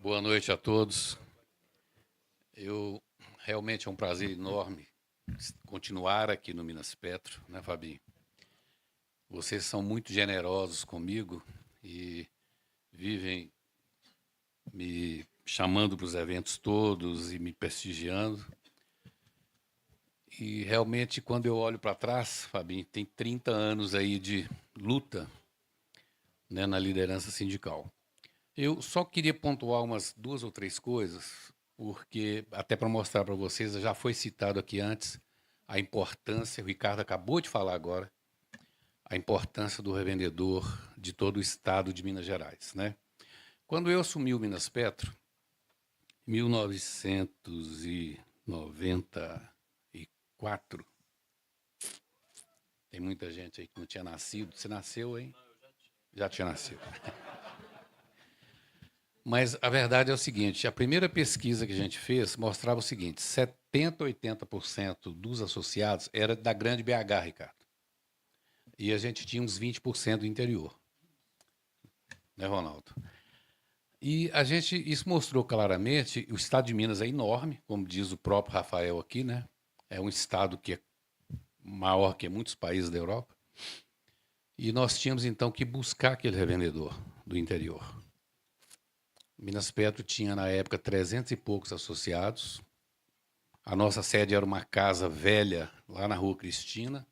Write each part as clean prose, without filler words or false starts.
Boa noite a todos. Realmente é um prazer enorme continuar aqui no Minas Petro, né, Fabinho? Vocês são muito generosos comigo e vivem me chamando para os eventos todos e me prestigiando. E realmente, quando eu olho para trás, Fabinho, tem 30 anos aí de luta, né, na liderança sindical. Eu só queria pontuar umas duas ou três coisas, porque, até para mostrar para vocês, já foi citado aqui antes a importância, o Ricardo acabou de falar agora, a importância do revendedor de todo o estado de Minas Gerais, né? Quando eu assumi o Minas Petro, em 1994, tem muita gente aí que não tinha nascido. Você nasceu, hein? Já tinha nascido. Mas a verdade é o seguinte, a primeira pesquisa que a gente fez mostrava o seguinte, 70, 80% dos associados era da grande BH, Ricardo. E a gente tinha uns 20% do interior. Né, Ronaldo? E isso mostrou claramente, o estado de Minas é enorme, como diz o próprio Rafael aqui, né? É um estado que é maior que muitos países da Europa. E nós tínhamos então que buscar aquele revendedor do interior. Minas Petro tinha na época 300 e poucos associados. A nossa sede era uma casa velha lá na Rua Cristina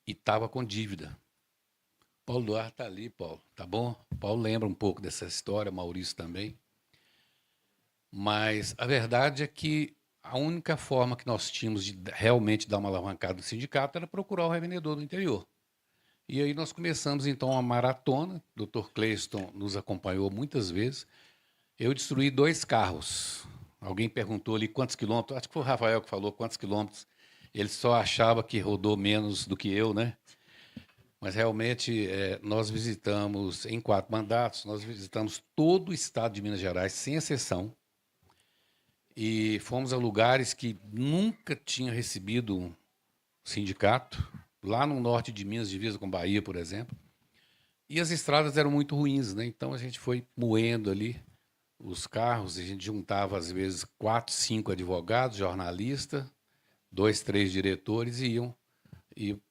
e estava com dívida. Paulo Duarte está ali, Paulo, tá bom? Paulo lembra um pouco dessa história, Maurício também. Mas a verdade é que a única forma que nós tínhamos de realmente dar uma alavancada no sindicato era procurar o revendedor do interior. E aí nós começamos então uma maratona. O Dr. Cleiston nos acompanhou muitas vezes. Eu destruí 2 carros. Alguém perguntou ali quantos quilômetros. Acho que foi o Rafael que falou quantos quilômetros. Ele só achava que rodou menos do que eu, né? Mas realmente nós visitamos, em 4 mandatos, nós visitamos todo o estado de Minas Gerais, sem exceção, e fomos a lugares que nunca tinha recebido um sindicato, lá no norte de Minas, divisa com Bahia, por exemplo, e as estradas eram muito ruins, né? Então a gente foi moendo ali os carros, a gente juntava às vezes 4, 5 advogados, jornalistas, 2, 3 diretores e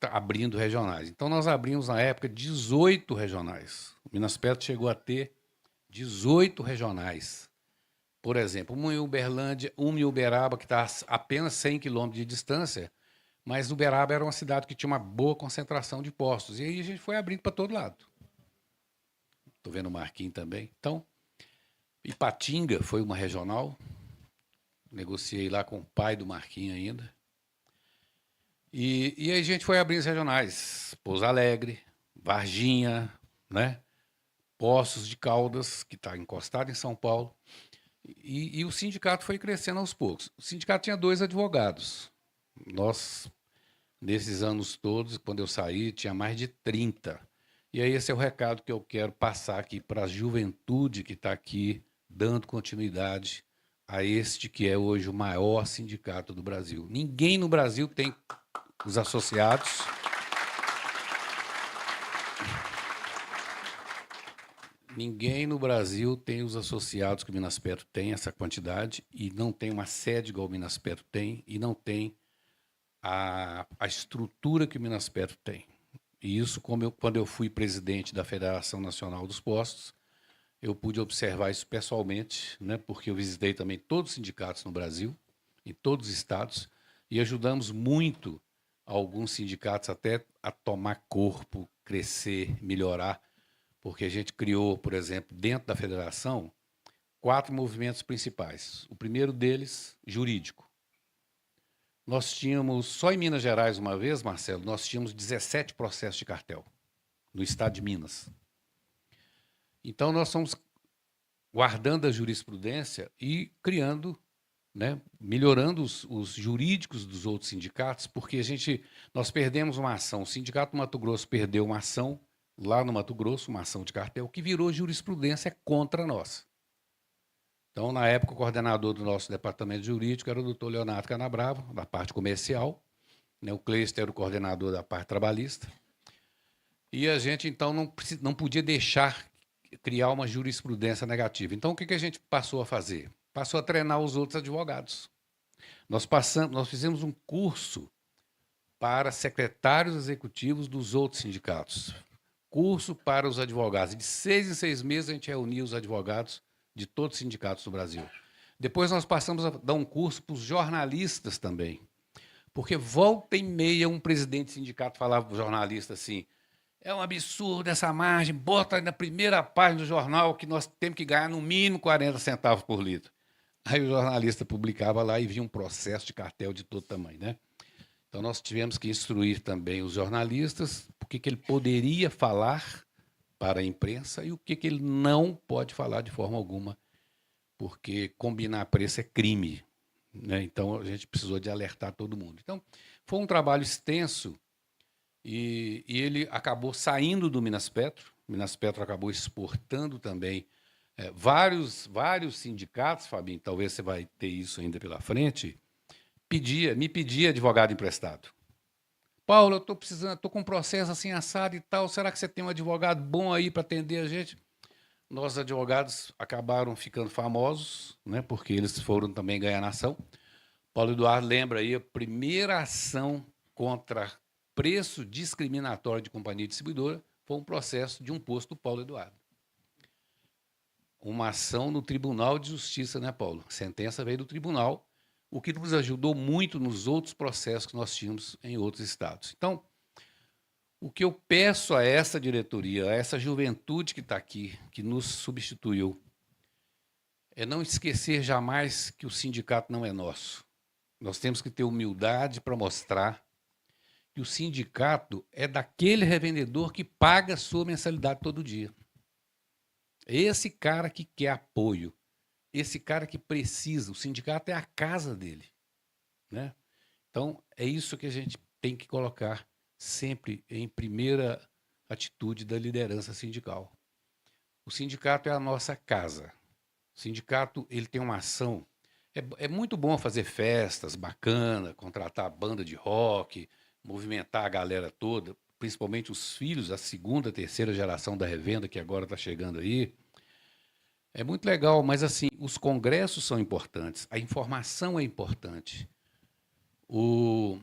abrindo regionais. Então nós abrimos na época 18 regionais. O Minas Petro chegou a ter 18 regionais. Por exemplo, uma em Uberlândia, uma em Uberaba, que está a apenas 100 quilômetros de distância, mas Uberaba era uma cidade que tinha uma boa concentração de postos. E aí a gente foi abrindo para todo lado. Estou vendo o Marquinhos também. Então, Ipatinga foi uma regional. Negociei lá com o pai do Marquinhos ainda. E aí a gente foi abrindo as regionais. Pouso Alegre, Varginha, né? Poços de Caldas, que está encostado em São Paulo. E o sindicato foi crescendo aos poucos. O sindicato tinha 2 advogados. Nós, nesses anos todos, quando eu saí, tinha mais de 30. E aí esse é o recado que eu quero passar aqui para a juventude que está aqui, dando continuidade a este que é hoje o maior sindicato do Brasil. Ninguém no Brasil tem os associados. Ninguém no Brasil tem os associados que o Minas Petro tem, essa quantidade, e não tem uma sede igual o Minas Petro tem, e não tem a estrutura que o Minas Petro tem. E isso, quando eu fui presidente da Federação Nacional dos Postos, eu pude observar isso pessoalmente, né, porque eu visitei também todos os sindicatos no Brasil, em todos os estados, e ajudamos muito alguns sindicatos até a tomar corpo, crescer, melhorar, porque a gente criou, por exemplo, dentro da federação, 4 movimentos principais. O primeiro deles, jurídico. Nós tínhamos, só em Minas Gerais uma vez, Marcelo, nós tínhamos 17 processos de cartel, no estado de Minas. Então, nós estamos guardando a jurisprudência e criando, né, melhorando os jurídicos dos outros sindicatos, porque nós perdemos uma ação. O Sindicato do Mato Grosso perdeu uma ação lá no Mato Grosso, uma ação de cartel, que virou jurisprudência contra nós. Então, na época, o coordenador do nosso departamento jurídico era o doutor Leonardo Canabravo, da parte comercial, né? O Cleister era o coordenador da parte trabalhista. E a gente, então, não podia deixar criar uma jurisprudência negativa. Então, o que a gente passou a fazer? Passou a treinar os outros advogados. Nós fizemos um curso para secretários executivos dos outros sindicatos. Curso para os advogados. De 6 em 6 meses, a gente reunia os advogados de todos os sindicatos do Brasil. Depois nós passamos a dar um curso para os jornalistas também. Porque volta e meia um presidente de sindicato falava para o jornalista assim: é um absurdo essa margem, bota na primeira página do jornal que nós temos que ganhar no mínimo 40 centavos por litro. Aí o jornalista publicava lá e via um processo de cartel de todo tamanho, né? Então nós tivemos que instruir também os jornalistas o que ele poderia falar para a imprensa e o que ele não pode falar de forma alguma, porque combinar preço é crime, né? Então a gente precisou de alertar todo mundo. Então foi um trabalho extenso e ele acabou saindo do Minas Petro. Minas Petro acabou exportando também vários sindicatos, Fabinho, talvez você vai ter isso ainda pela frente, me pedia advogado emprestado. Paulo, eu estou precisando, estou com um processo assim assado e tal, será que você tem um advogado bom aí para atender a gente? Nossos advogados acabaram ficando famosos, né, porque eles foram também ganhar na ação. Paulo Eduardo lembra aí a primeira ação contra preço discriminatório de companhia distribuidora foi um processo de um posto do Paulo Eduardo. Uma ação no Tribunal de Justiça, né, Paulo? A sentença veio do tribunal, o que nos ajudou muito nos outros processos que nós tínhamos em outros estados. Então, o que eu peço a essa diretoria, a essa juventude que está aqui, que nos substituiu, é não esquecer jamais que o sindicato não é nosso. Nós temos que ter humildade para mostrar que o sindicato é daquele revendedor que paga a sua mensalidade todo dia. Esse cara que quer apoio, esse cara que precisa, o sindicato é a casa dele, né? Então, é isso que a gente tem que colocar sempre em primeira atitude da liderança sindical. O sindicato é a nossa casa. O sindicato ele tem uma ação. É muito bom fazer festas, bacana, contratar banda de rock, movimentar a galera toda, principalmente os filhos, a segunda, terceira geração da revenda que agora está chegando aí. É muito legal, mas assim, os congressos são importantes, a informação é importante. O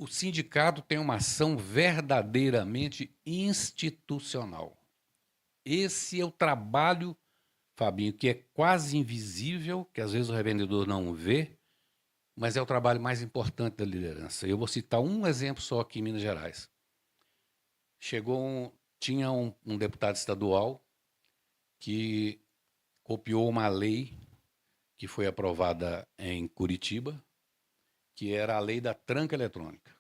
sindicato tem uma ação verdadeiramente institucional. Esse é o trabalho, Fabinho, que é quase invisível, que às vezes o revendedor não vê, mas é o trabalho mais importante da liderança. Eu vou citar um exemplo só aqui em Minas Gerais. Tinha um deputado estadual que copiou uma lei que foi aprovada em Curitiba, que era a lei da tranca eletrônica.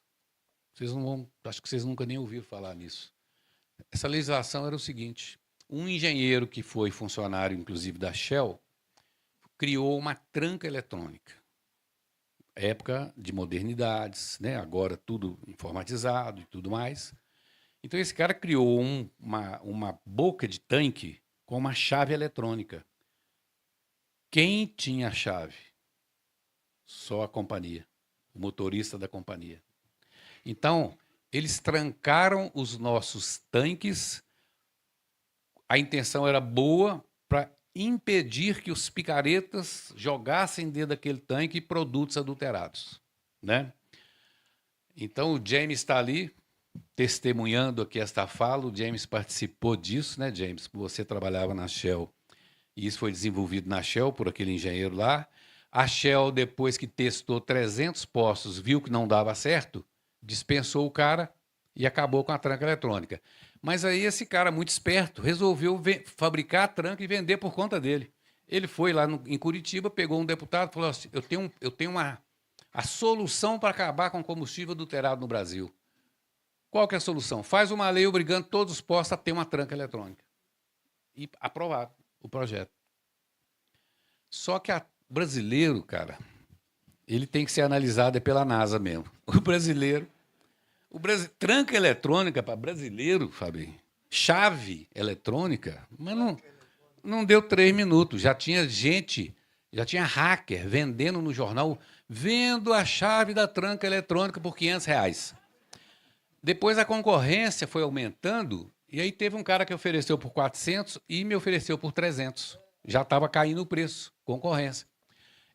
Acho que vocês nunca nem ouviram falar nisso. Essa legislação era o seguinte: um engenheiro que foi funcionário, inclusive, da Shell, criou uma tranca eletrônica. Época de modernidades, né? Agora tudo informatizado e tudo mais. Então, esse cara criou uma boca de tanque com uma chave eletrônica. Quem tinha a chave? Só a companhia, o motorista da companhia. Então, eles trancaram os nossos tanques. A intenção era boa para impedir que os picaretas jogassem dentro daquele tanque produtos adulterados, né? Então, o James está ali, testemunhando aqui esta fala. O James participou disso, né, James? Você trabalhava na Shell e isso foi desenvolvido na Shell por aquele engenheiro lá. A Shell, depois que testou 300 postos, viu que não dava certo, dispensou o cara e acabou com a tranca eletrônica. Mas aí esse cara, muito esperto, resolveu fabricar a tranca e vender por conta dele. Ele foi lá em Curitiba, pegou um deputado e falou assim: eu tenho a solução para acabar com o combustível adulterado no Brasil. Qual que é a solução? Faz uma lei obrigando todos os postos a ter uma tranca eletrônica. E aprovado o projeto. Só que o brasileiro, cara, ele tem que ser analisado pela NASA mesmo. Tranca eletrônica para brasileiro, Fabinho, chave eletrônica, mas não deu 3 minutos. Já tinha gente, já tinha hacker vendendo no jornal, vendo a chave da tranca eletrônica por R$500. Depois a concorrência foi aumentando E aí teve um cara que ofereceu por 400 e me ofereceu por 300. Já estava caindo o preço, concorrência.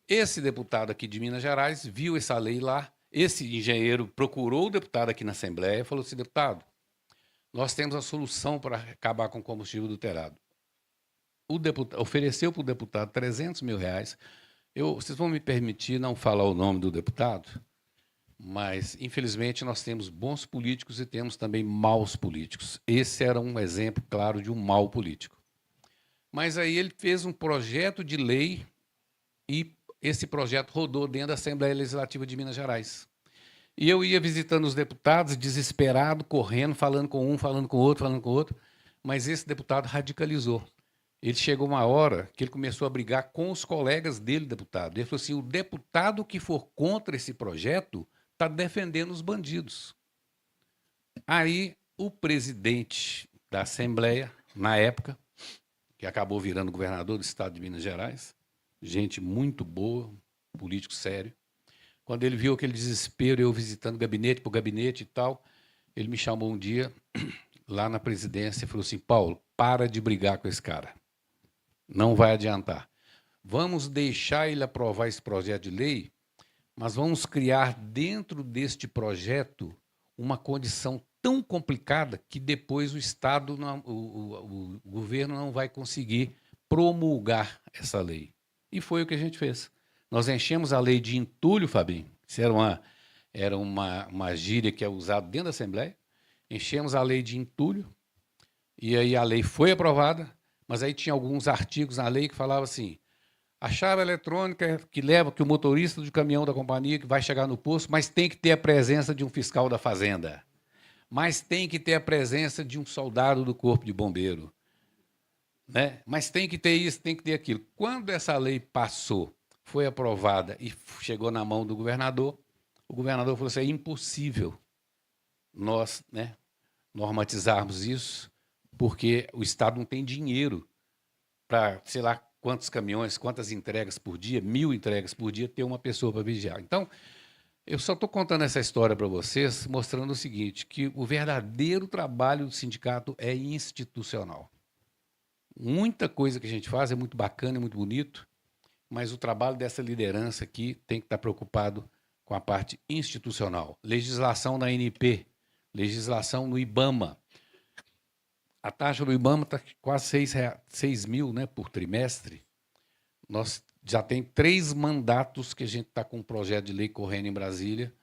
Esse deputado aqui de Minas Gerais viu essa lei lá, esse engenheiro procurou o deputado aqui na Assembleia e falou assim, deputado, nós temos a solução para acabar com o combustível adulterado. O deputado ofereceu para o deputado R$ 300.000. Vocês vão me permitir não falar o nome do deputado, mas, infelizmente, nós temos bons políticos e temos também maus políticos. Esse era um exemplo claro de um mau político. Mas aí ele fez um projeto de lei e esse projeto rodou dentro da Assembleia Legislativa de Minas Gerais. E eu ia visitando os deputados, desesperado, correndo, falando com um, falando com outro, mas esse deputado radicalizou. Ele chegou uma hora que ele começou a brigar com os colegas dele, deputado. Ele falou assim, o deputado que for contra esse projeto está defendendo os bandidos. Aí o presidente da Assembleia, na época, que acabou virando governador do estado de Minas Gerais, gente muito boa, político sério, quando ele viu aquele desespero, eu visitando gabinete por gabinete e tal, ele me chamou um dia lá na presidência e falou assim, Paulo, para de brigar com esse cara. Não vai adiantar. Vamos deixar ele aprovar esse projeto de lei, mas vamos criar dentro deste projeto uma condição tão complicada que depois o Estado, o governo não vai conseguir promulgar essa lei. E foi o que a gente fez. Nós enchemos a lei de entulho, Fabinho, isso era uma gíria que é usada dentro da Assembleia, enchemos a lei de entulho, e aí a lei foi aprovada, mas aí tinha alguns artigos na lei que falavam assim, a chave eletrônica que leva que o motorista do caminhão da companhia que vai chegar no posto, mas tem que ter a presença de um fiscal da fazenda, mas tem que ter a presença de um soldado do corpo de bombeiro, né? Mas tem que ter isso, tem que ter aquilo. Quando essa lei passou, foi aprovada e chegou na mão do governador, o governador falou assim, é impossível nós, né, normatizarmos isso, porque o Estado não tem dinheiro para, sei lá, quantos caminhões, quantas entregas por dia, 1.000 entregas por dia, ter uma pessoa para vigiar. Então, eu só estou contando essa história para vocês, mostrando o seguinte, que o verdadeiro trabalho do sindicato é institucional. Muita coisa que a gente faz é muito bacana, é muito bonito, mas o trabalho dessa liderança aqui tem que estar preocupado com a parte institucional. Legislação na ANP, legislação no IBAMA. A taxa do IBAMA está quase 6 mil, né, por trimestre. Nós já tem 3 mandatos que a gente está com um projeto de lei correndo em Brasília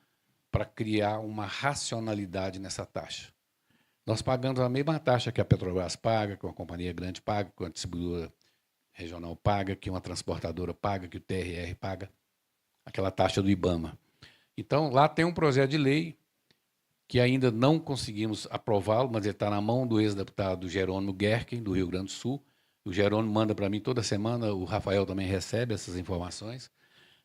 para criar uma racionalidade nessa taxa. Nós pagamos a mesma taxa que a Petrobras paga, que uma companhia grande paga, que uma distribuidora regional paga, que uma transportadora paga, que o TRR paga, aquela taxa do IBAMA. Então, lá tem um projeto de lei que ainda não conseguimos aprová-lo, mas ele está na mão do ex-deputado Jerônimo Gerken, do Rio Grande do Sul. O Jerônimo manda para mim toda semana, o Rafael também recebe essas informações,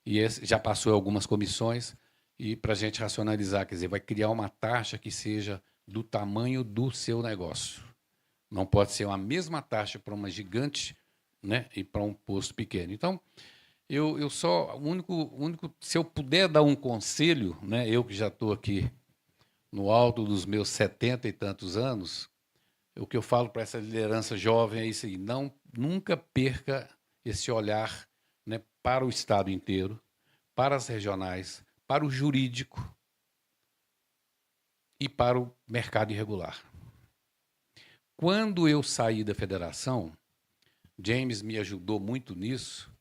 e esse já passou algumas comissões, e para a gente racionalizar, quer dizer, vai criar uma taxa que seja do tamanho do seu negócio. Não pode ser a mesma taxa para uma gigante, né, e para um posto pequeno. Então, eu só, o único, se eu puder dar um conselho, né, eu que já estou aqui no alto dos meus 70 e tantos anos, o que eu falo para essa liderança jovem é isso aí, nunca perca esse olhar, né, para o Estado inteiro, para as regionais, para o jurídico e para o mercado irregular. Quando eu saí da federação, James me ajudou muito nisso,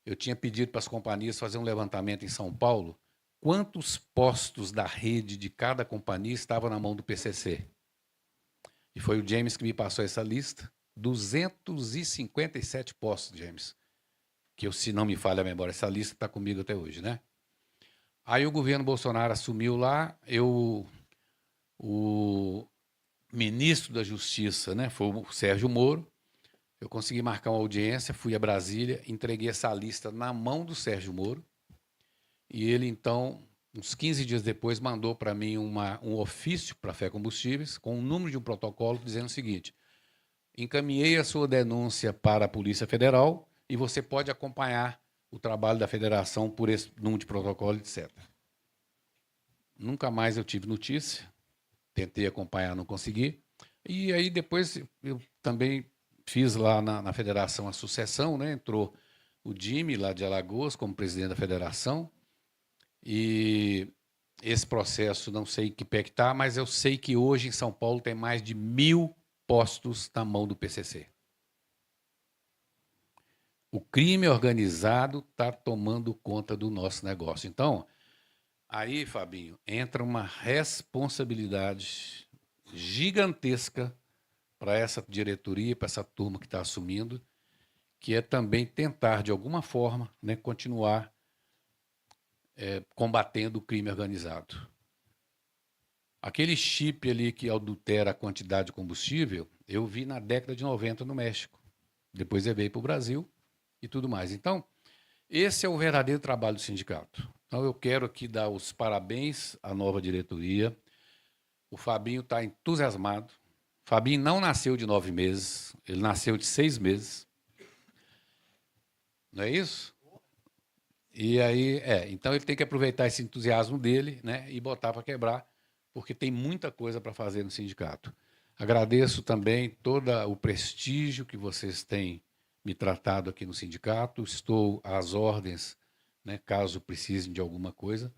eu tinha pedido para as companhias fazer um levantamento em São Paulo, quantos postos da rede de cada companhia estavam na mão do PCC. E foi o James que me passou essa lista, 257 postos, James, que eu, se não me falha a memória, essa lista está comigo até hoje, né? Aí o governo Bolsonaro assumiu lá, o ministro da Justiça, né, foi o Sérgio Moro, eu consegui marcar uma audiência, fui a Brasília, entreguei essa lista na mão do Sérgio Moro, e ele, então, uns 15 dias depois, mandou para mim um ofício para a Fé Combustíveis, com o número de um protocolo, dizendo o seguinte, encaminhei a sua denúncia para a Polícia Federal e você pode acompanhar o trabalho da federação por esse número de protocolo, etc. Nunca mais eu tive notícia, tentei acompanhar, não consegui. E aí depois eu também fiz lá na federação a sucessão, né? Entrou o Jimmy, lá de Alagoas, como presidente da federação, e esse processo, não sei em que pé que está, mas eu sei que hoje em São Paulo tem mais de 1.000 postos na mão do PCC. O crime organizado está tomando conta do nosso negócio. Então, aí, Fabinho, entra uma responsabilidade gigantesca para essa diretoria, para essa turma que está assumindo, que é também tentar, de alguma forma, né, continuar combatendo o crime organizado. Aquele chip ali que adultera a quantidade de combustível, eu vi na década de 90 no México. Depois ele veio para o Brasil e tudo mais. Então, esse é o verdadeiro trabalho do sindicato. Então, eu quero aqui dar os parabéns à nova diretoria. O Fabinho está entusiasmado. O Fabinho não nasceu de 9 meses, ele nasceu de 6 meses. Não é isso? E aí, então ele tem que aproveitar esse entusiasmo dele, né, e botar para quebrar, porque tem muita coisa para fazer no sindicato. Agradeço também todo o prestígio que vocês têm me tratado aqui no sindicato. Estou às ordens, né, caso precisem de alguma coisa,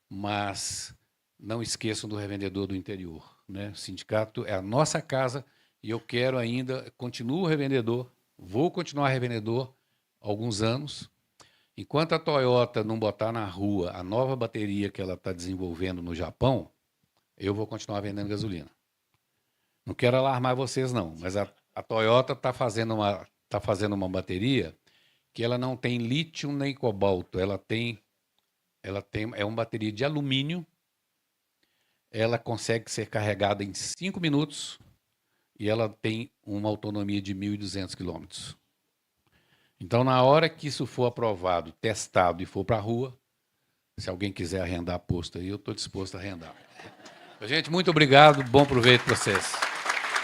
mas não esqueçam do revendedor do interior, né? O sindicato é a nossa casa e eu quero ainda, continuo revendedor, vou continuar revendedor alguns anos. Enquanto a Toyota não botar na rua a nova bateria que ela está desenvolvendo no Japão, eu vou continuar vendendo gasolina. Não quero alarmar vocês, não, mas a Toyota está fazendo uma bateria que ela não tem lítio nem cobalto, é uma bateria de alumínio, ela consegue ser carregada em 5 minutos e ela tem uma autonomia de 1.200 quilômetros. Então, na hora que isso for aprovado, testado e for para a rua, se alguém quiser arrendar posto aí, eu estou disposto a arrendar. Gente, muito obrigado, bom proveito para vocês.